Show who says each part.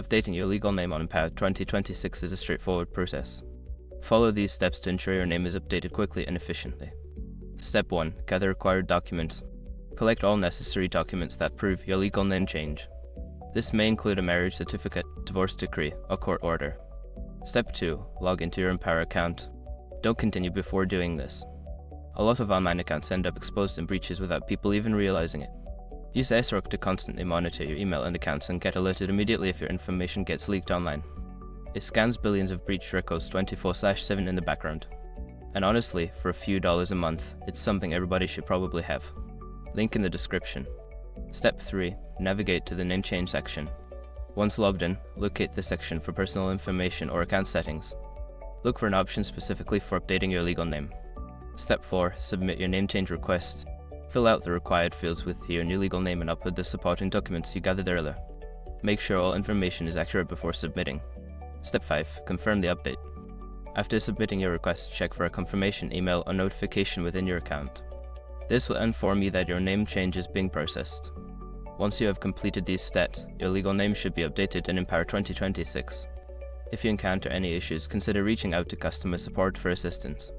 Speaker 1: Updating your legal name on Empower 2026 is a straightforward process. Follow these steps to ensure your name is updated quickly and efficiently. Step 1. Gather required documents. Collect all necessary documents that prove your legal name change. This may include a marriage certificate, divorce decree, or court order. Step 2. Log into your Empower account. Don't continue before doing this. A lot of online accounts end up exposed in breaches without people even realizing it. Use SROC to constantly monitor your email and accounts and get alerted immediately if your information gets leaked online. It scans billions of breach records 24/7 in the background. And honestly, for a few dollars a month, it's something everybody should probably have. Link in the description. Step 3. Navigate to the name change section. Once logged in, locate the section for personal information or account settings. Look for an option specifically for updating your legal name. Step 4. Submit your name change request. Fill out the required fields with your new legal name and upload the supporting documents you gathered earlier. Make sure all information is accurate before submitting. Step 5. Confirm the update. After submitting your request, check for a confirmation email or notification within your account. This will inform you that your name change is being processed. Once you have completed these steps, your legal name should be updated in Empower 2026. If you encounter any issues, consider reaching out to customer support for assistance.